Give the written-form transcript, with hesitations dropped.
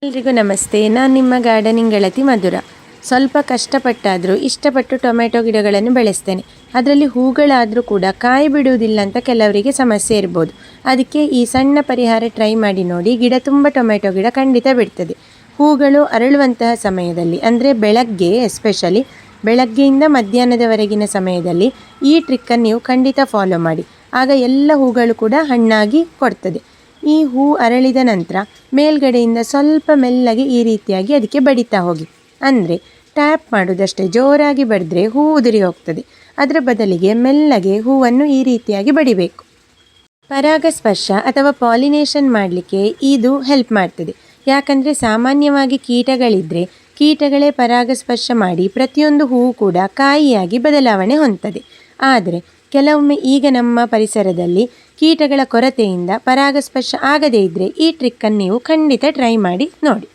ಎಲ್ರಿಗೂ ನಮಸ್ತೆ. ನಾನು ನಿಮ್ಮ ಗಾರ್ಡನಿಂಗ್ ಗೆಳತಿ ಮಧುರ. ಸ್ವಲ್ಪ ಕಷ್ಟಪಟ್ಟಾದರೂ ಇಷ್ಟಪಟ್ಟು ಟೊಮೆಟೊ ಗಿಡಗಳನ್ನು ಬೆಳೆಸ್ತೇನೆ. ಅದರಲ್ಲಿ ಹೂಗಳಾದರೂ ಕೂಡ ಕಾಯಿ ಬಿಡುವುದಿಲ್ಲ ಅಂತ ಕೆಲವರಿಗೆ ಸಮಸ್ಯೆ ಇರ್ಬೋದು. ಅದಕ್ಕೆ ಈ ಸಣ್ಣ ಪರಿಹಾರ ಟ್ರೈ ಮಾಡಿ ನೋಡಿ. ಗಿಡ ತುಂಬ ಟೊಮೆಟೊ ಗಿಡ ಖಂಡಿತ ಬಿಡ್ತದೆ. ಹೂಗಳು ಅರಳುವಂತಹ ಸಮಯದಲ್ಲಿ ಅಂದರೆ ಬೆಳಗ್ಗೆ, ಎಸ್ಪೆಷಲಿ ಬೆಳಗ್ಗೆಯಿಂದ ಮಧ್ಯಾಹ್ನದವರೆಗಿನ ಸಮಯದಲ್ಲಿ ಈ ಟ್ರಿಕ್ಕನ್ನು ನೀವು ಖಂಡಿತ ಫಾಲೋ ಮಾಡಿ. ಆಗ ಎಲ್ಲ ಹೂಗಳು ಕೂಡ ಹಣ್ಣಾಗಿ ಕೊಡ್ತದೆ. ಈ ಹೂ ಅರಳಿದ ನಂತರ ಮೇಲ್ಗಡೆಯಿಂದ ಸ್ವಲ್ಪ ಮೆಲ್ಲಗೆ ಈ ರೀತಿಯಾಗಿ ಅದಕ್ಕೆ ಬಡಿತಾ ಹೋಗಿ. ಅಂದರೆ ಟ್ಯಾಪ್ ಮಾಡೋದಷ್ಟೇ, ಜೋರಾಗಿ ಬಡಿದ್ರೆ ಹೂ ಉದುರಿ ಹೋಗ್ತದೆ. ಅದರ ಬದಲಿಗೆ ಮೆಲ್ಲಗೆ ಹೂವನ್ನು ಈ ರೀತಿಯಾಗಿ ಬಡಿಬೇಕು. ಪರಾಗಸ್ಪರ್ಶ ಅಥವಾ ಪಾಲಿನೇಷನ್ ಮಾಡಲಿಕ್ಕೆ ಇದು ಹೆಲ್ಪ್ ಮಾಡ್ತದೆ. ಯಾಕಂದರೆ ಸಾಮಾನ್ಯವಾಗಿ ಕೀಟಗಳಿದ್ದರೆ ಕೀಟಗಳೇ ಪರಾಗಸ್ಪರ್ಶ ಮಾಡಿ ಪ್ರತಿಯೊಂದು ಹೂವು ಕೂಡ ಕಾಯಿಯಾಗಿ ಬದಲಾವಣೆ ಹೊಂದ್ತದೆ. ಆದರೆ ಕೆಲವೊಮ್ಮೆ ಈಗ ನಮ್ಮ ಪರಿಸರದಲ್ಲಿ ಕೀಟಗಳ ಕೊರತೆಯಿಂದ ಪರಾಗಸ್ಪರ್ಶ ಆಗದೇ ಇದ್ದರೆ ಈ ಟ್ರಿಕ್ಕನ್ನು ನೀವು ಖಂಡಿತ ಟ್ರೈ ಮಾಡಿ ನೋಡಿ.